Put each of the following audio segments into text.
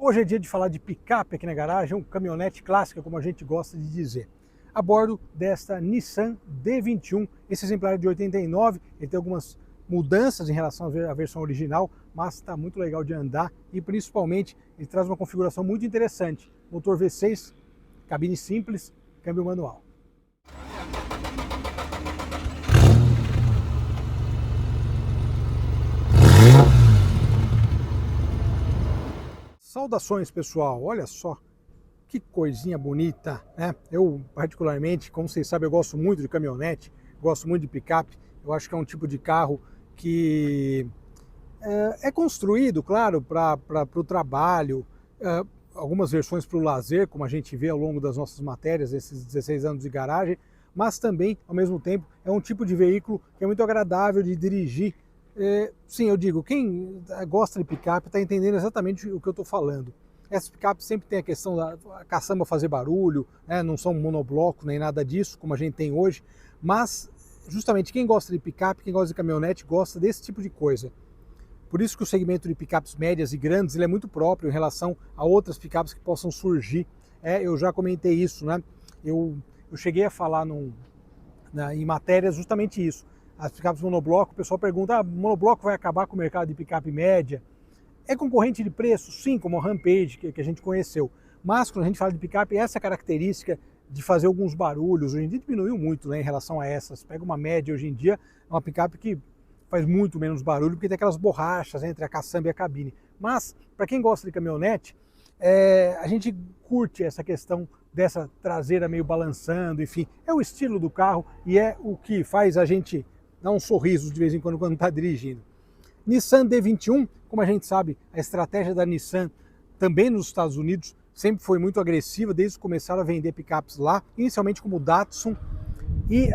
Hoje é dia de falar de picape aqui na garagem, um caminhonete clássica, como a gente gosta de dizer. A bordo desta Nissan D21, esse exemplar é de 89, ele tem algumas mudanças em relação à versão original, mas está muito legal de andar e principalmente ele traz uma configuração muito interessante. Motor V6, cabine simples, câmbio manual. Saudações, pessoal, olha só que coisinha bonita, né? Eu particularmente, como vocês sabem, eu gosto muito de caminhonete, gosto muito de picape. Eu acho que é um tipo de carro que é construído, claro, para o trabalho, algumas versões para o lazer, como a gente vê ao longo das nossas matérias, esses 16 anos de garagem, mas também, ao mesmo tempo, é um tipo de veículo que é muito agradável de dirigir. Sim, eu digo, quem gosta de picape está entendendo exatamente o que eu estou falando. Essas picapes sempre tem a questão da caçamba fazer barulho, né? Não são monobloco nem nada disso, como a gente tem hoje, mas justamente quem gosta de picape, quem gosta de caminhonete, gosta desse tipo de coisa. Por isso que o segmento de picapes médias e grandes ele é muito próprio em relação a outras picapes que possam surgir. Eu já comentei isso, né? Eu cheguei a falar em matérias justamente isso. As picapes monobloco, o pessoal pergunta, monobloco vai acabar com o mercado de picape média? É concorrente de preço? Sim, como a Rampage, que a gente conheceu. Mas quando a gente fala de picape, essa característica de fazer alguns barulhos, hoje em dia diminuiu muito, né, em relação a essas. Pega uma média hoje em dia, é uma picape que faz muito menos barulho, porque tem aquelas borrachas entre a caçamba e a cabine. Mas, para quem gosta de caminhonete, a gente curte essa questão dessa traseira meio balançando, enfim. É o estilo do carro e é o que faz a gente dar um sorriso de vez em quando está dirigindo. Nissan D21, como a gente sabe, a estratégia da Nissan também nos Estados Unidos sempre foi muito agressiva, desde que começaram a vender picapes lá, inicialmente como Datsun. E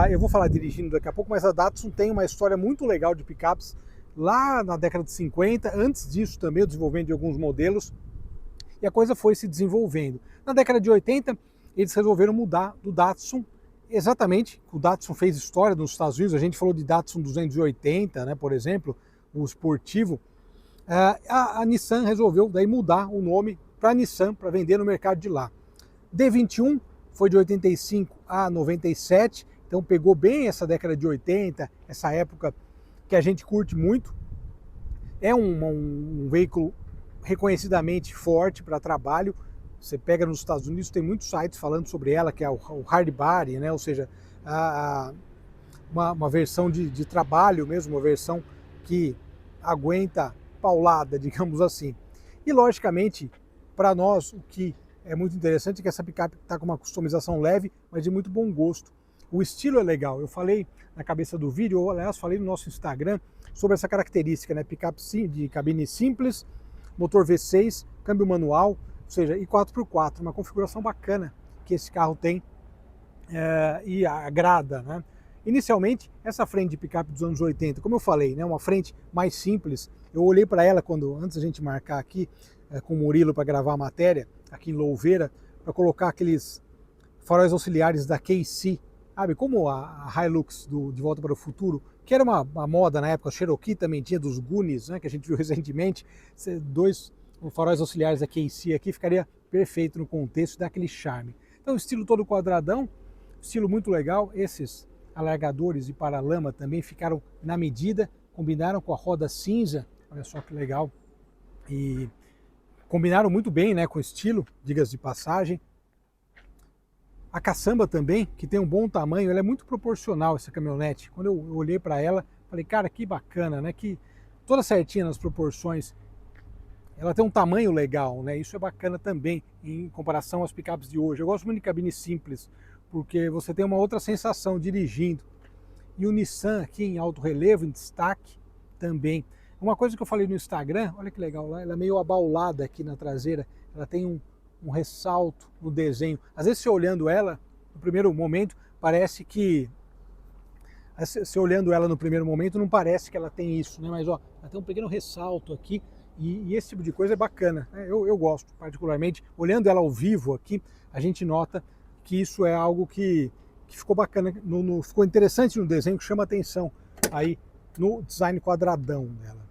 eu vou falar dirigindo daqui a pouco, mas a Datsun tem uma história muito legal de picapes lá na década de 50, antes disso também o desenvolvimento de alguns modelos, e a coisa foi se desenvolvendo. Na década de 80, eles resolveram mudar do Datsun. Exatamente, o Datsun fez história nos Estados Unidos, a gente falou de Datsun 280, né, por exemplo, o esportivo. A Nissan resolveu daí mudar o nome para Nissan, para vender no mercado de lá. D21 foi de 85 a 97, então pegou bem essa década de 80, essa época que a gente curte muito. É um veículo reconhecidamente forte para trabalho. Você pega nos Estados Unidos, tem muitos sites falando sobre ela, que é o hard body, né? Ou seja, uma versão de trabalho mesmo, uma versão que aguenta paulada, digamos assim. E logicamente, para nós, o que é muito interessante é que essa picape está com uma customização leve, mas de muito bom gosto. O estilo é legal. Eu falei na cabeça do vídeo, ou aliás, falei no nosso Instagram sobre essa característica, né? Picape de cabine simples, motor V6, câmbio manual, ou seja, e 4x4, uma configuração bacana que esse carro tem e agrada, né? Inicialmente, essa frente de picape dos anos 80, como eu falei, né, uma frente mais simples. Eu olhei para ela antes da gente marcar aqui com o Murilo para gravar a matéria, aqui em Louveira, para colocar aqueles faróis auxiliares da KC, sabe, como a Hilux De Volta para o Futuro, que era uma moda na época. A Cherokee também tinha, dos Goonies, né, que a gente viu recentemente. Dois faróis auxiliares da KC aqui ficaria perfeito no contexto, dá aquele charme. Então o estilo todo quadradão, estilo muito legal. Esses alargadores e paralama também ficaram na medida, combinaram com a roda cinza, olha só que legal, e combinaram muito bem, né, com o estilo, diga-se de passagem. A caçamba também, que tem um bom tamanho, ela é muito proporcional, essa caminhonete. Quando eu olhei para ela, falei, cara, que bacana, né, que toda certinha nas proporções. Ela tem um tamanho legal, né? Isso é bacana também em comparação às picapes de hoje. Eu gosto muito de cabine simples, porque você tem uma outra sensação dirigindo. E o Nissan aqui em alto relevo, em destaque também. Uma coisa que eu falei no Instagram, olha que legal, ela é meio abaulada aqui na traseira, ela tem um ressalto no desenho. Às vezes, você olhando ela, no primeiro momento, parece que... Você olhando ela no primeiro momento, não parece que ela tem isso, né? Mas ó, ela tem um pequeno ressalto aqui, e esse tipo de coisa é bacana, né? Eu gosto particularmente. Olhando ela ao vivo aqui, a gente nota que isso é algo que ficou bacana, ficou interessante no desenho, que chama atenção aí no design quadradão dela.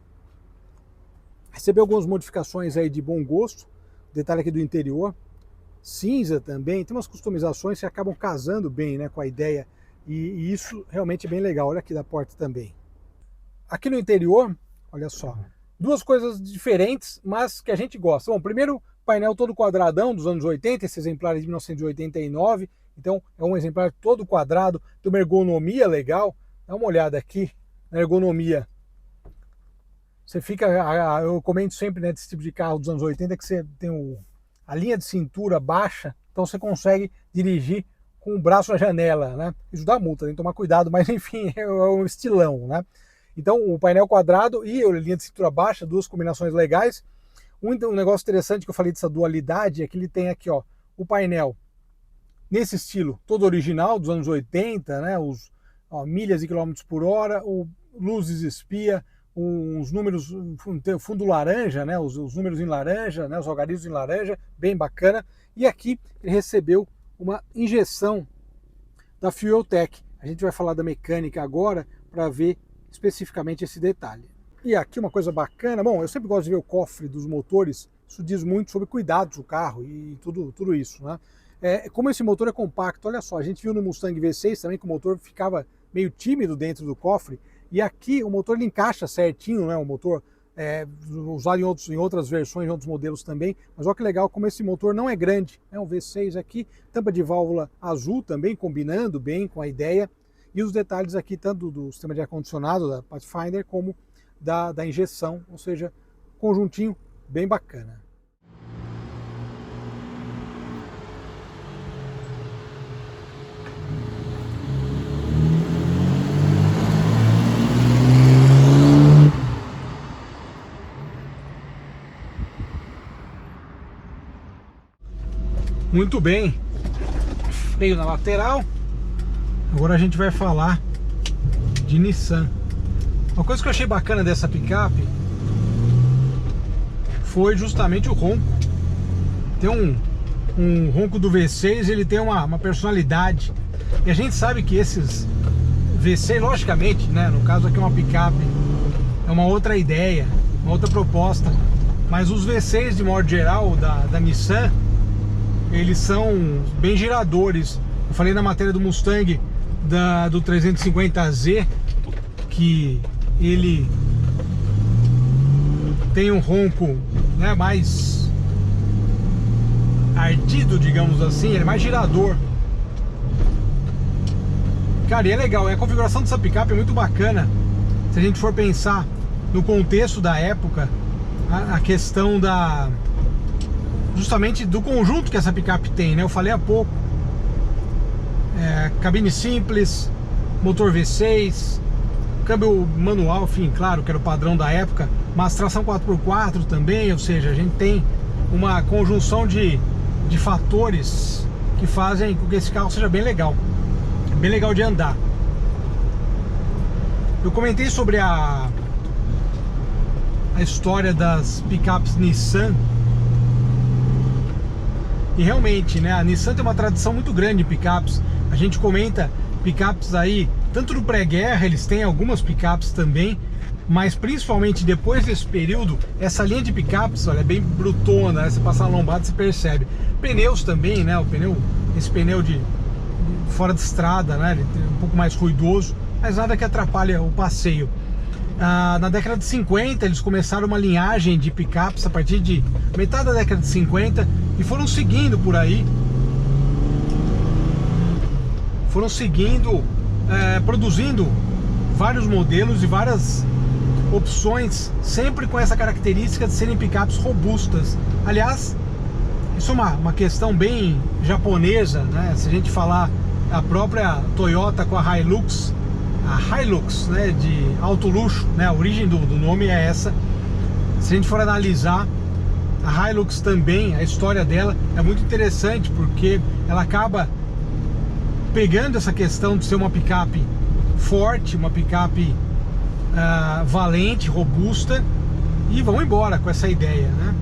Recebeu algumas modificações aí de bom gosto, detalhe aqui do interior, cinza também, tem umas customizações que acabam casando bem, né, com a ideia, e isso realmente é bem legal. Olha aqui da porta também. Aqui no interior, olha só, duas coisas diferentes, mas que a gente gosta. Bom, primeiro, painel todo quadradão dos anos 80, esse exemplar é de 1989, então é um exemplar todo quadrado, tem uma ergonomia legal. Dá uma olhada aqui na ergonomia. Você fica, eu comento sempre, né, desse tipo de carro dos anos 80, que você tem a linha de cintura baixa, então você consegue dirigir com o braço na janela, né? Isso dá multa, tem que tomar cuidado, mas enfim, é um estilão, né? Então o painel quadrado e a linha de cintura baixa, duas combinações legais. Um negócio interessante que eu falei dessa dualidade é que ele tem aqui, ó, o painel nesse estilo todo original dos anos 80, né? Milhas e quilômetros por hora, luzes espia, uns números, fundo laranja, né? Os números em laranja, né? Os algarismos em laranja, bem bacana. E aqui ele recebeu uma injeção da Fueltech. A gente vai falar da mecânica agora para ver especificamente esse detalhe. E aqui uma coisa bacana, bom, eu sempre gosto de ver o cofre dos motores, isso diz muito sobre cuidados do carro e tudo isso, né? Como esse motor é compacto, olha só, a gente viu no Mustang V6 também que o motor ficava meio tímido dentro do cofre, e aqui o motor ele encaixa certinho, né? O motor usado em outras versões, em outros modelos também, mas olha que legal como esse motor não é grande, né? Um V6 aqui, tampa de válvula azul também, combinando bem com a ideia, e os detalhes aqui tanto do sistema de ar-condicionado da Pathfinder como da injeção, ou seja, conjuntinho bem bacana. Muito bem, freio na lateral. Agora a gente vai falar de Nissan. Uma coisa que eu achei bacana dessa picape foi justamente o ronco. Tem um ronco do V6, ele tem uma personalidade. E a gente sabe que esses V6, logicamente, né, no caso aqui uma picape, é uma outra ideia, uma outra proposta. Mas os V6 de modo geral da Nissan, eles são bem giradores. Eu falei na matéria do Mustang do 350Z que ele tem um ronco, né, mais ardido, digamos assim, ele é mais girador. Cara, e é legal, a configuração dessa picape é muito bacana. Se a gente for pensar no contexto da época, a questão justamente do conjunto que essa picape tem, né? Eu falei há pouco, cabine simples, motor V6, câmbio manual, enfim, claro que era o padrão da época, mas tração 4x4 também, ou seja, a gente tem uma conjunção de fatores que fazem com que esse carro seja bem legal de andar. Eu comentei sobre a história das picapes Nissan. E realmente, né, a Nissan tem uma tradição muito grande de picapes. A gente comenta picapes aí, tanto no pré-guerra, eles têm algumas picapes também, mas principalmente depois desse período, essa linha de picapes, olha, é bem brutona, né? Você passa na lombada, você percebe. Pneus também, né, esse pneu de fora de estrada, né, ele é um pouco mais ruidoso, mas nada que atrapalhe o passeio. Na década de 50 eles começaram uma linhagem de picapes a partir de metade da década de 50 e foram seguindo por aí, produzindo vários modelos e várias opções, sempre com essa característica de serem picapes robustas. Aliás, isso é uma questão bem japonesa, né? Se a gente falar a própria Toyota com a Hilux, né, de alto luxo, né, a origem do nome é essa. Se a gente for analisar a Hilux também, a história dela é muito interessante, porque ela acaba pegando essa questão de ser uma picape forte, uma picape valente, robusta, e vão embora com essa ideia, né?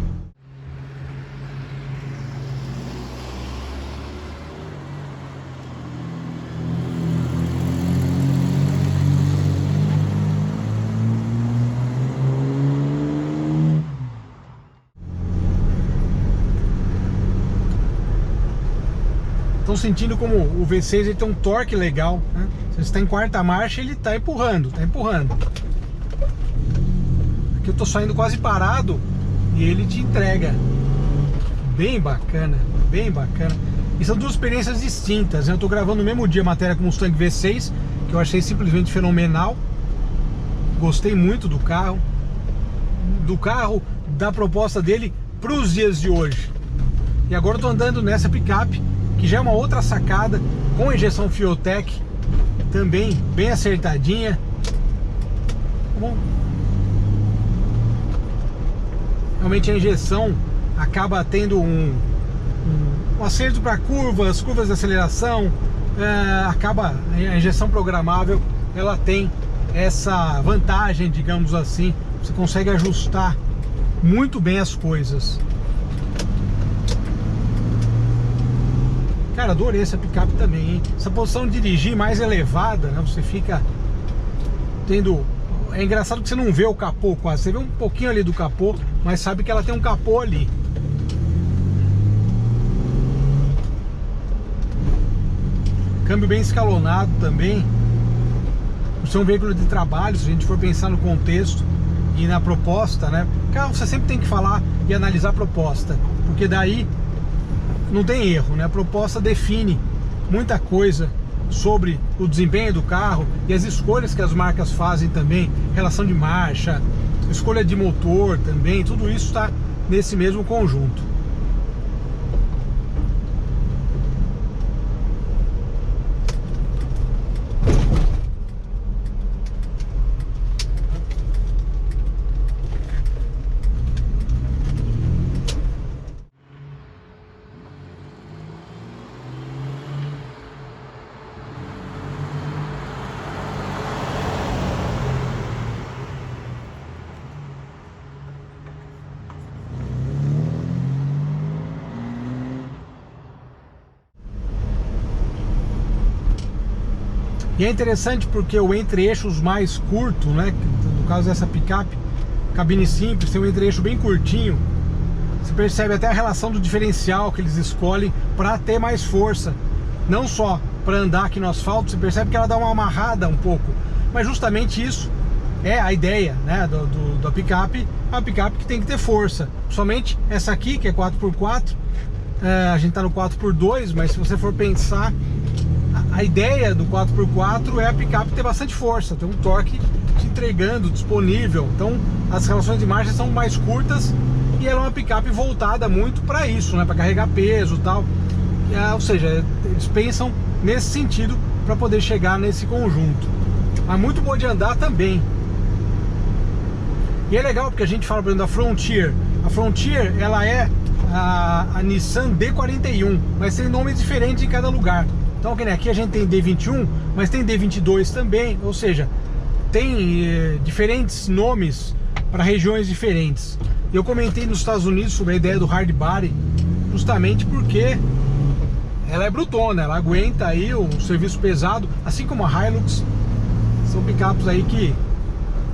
estou sentindo como o V6 ele tem um torque legal, né? Se você está em quarta marcha, ele está empurrando, Aqui eu estou saindo quase parado e ele te entrega. Bem bacana, bem bacana. E são duas experiências distintas, né? Eu estou gravando no mesmo dia a matéria com o Mustang V6, que eu achei simplesmente fenomenal. Gostei muito do carro, da proposta dele para os dias de hoje. E agora eu estou andando nessa picape, que já é uma outra sacada, com injeção Fueltech, também bem acertadinha. Bom, realmente a injeção acaba tendo um acerto para curvas de aceleração, acaba a injeção programável, ela tem essa vantagem, digamos assim, você consegue ajustar muito bem as coisas. Cara, adorei essa picape também, hein? Essa posição de dirigir mais elevada, né? Você fica tendo... É engraçado que você não vê o capô quase. Você vê um pouquinho ali do capô, mas sabe que ela tem um capô ali. Câmbio bem escalonado também. Por ser um veículo de trabalho, se a gente for pensar no contexto e na proposta, né? Carro você sempre tem que falar e analisar a proposta, porque daí não tem erro, né? A proposta define muita coisa sobre o desempenho do carro e as escolhas que as marcas fazem também, relação de marcha, escolha de motor também, tudo isso está nesse mesmo conjunto. E é interessante porque o entre-eixos mais curto, né, no caso dessa picape, cabine simples, tem um entre-eixo bem curtinho. Você percebe até a relação do diferencial que eles escolhem para ter mais força, não só para andar aqui no asfalto. Você percebe que ela dá uma amarrada um pouco, mas justamente isso é a ideia, né, da picape. É uma picape que tem que ter força. Somente essa aqui, que é 4x4, a gente está no 4x2, mas se você for pensar, a ideia do 4x4 é a picape ter bastante força, ter um torque te entregando, disponível. Então as relações de marcha são mais curtas e ela é uma picape voltada muito para isso, né, para carregar peso e tal. Ou seja, eles pensam nesse sentido para poder chegar nesse conjunto. Mas muito boa de andar também. E é legal porque a gente fala, por exemplo, da Frontier. A Frontier, ela é a Nissan D41, mas tem nomes diferentes em cada lugar. Então aqui a gente tem D21, mas tem D22 também, ou seja, tem diferentes nomes para regiões diferentes. Eu comentei nos Estados Unidos sobre a ideia do hard body, justamente porque ela é brutona, ela aguenta aí o serviço pesado, assim como a Hilux. São picapes aí que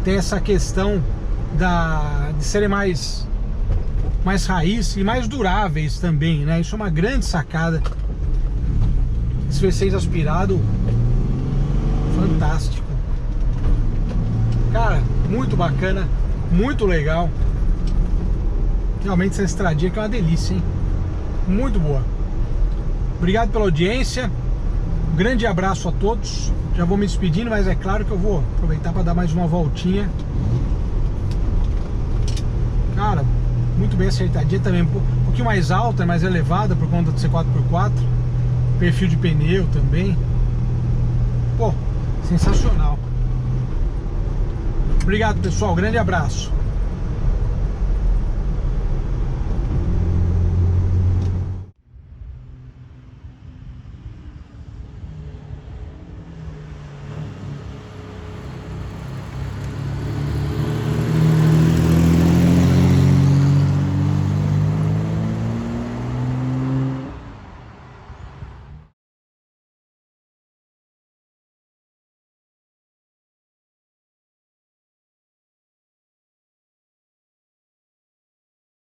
tem essa questão de serem mais raiz e mais duráveis também, né? Isso é uma grande sacada. Esse V6 aspirado, fantástico. Cara, muito bacana, muito legal. Realmente essa estradinha que é uma delícia, hein? Muito boa. Obrigado pela audiência. Um grande abraço a todos. Já vou me despedindo, mas é claro que eu vou aproveitar para dar mais uma voltinha. Cara, muito bem acertadinha também. Um pouquinho mais alta, mais elevada por conta de ser 4x4. Perfil de pneu também. Pô, sensacional. Obrigado, pessoal. Grande abraço.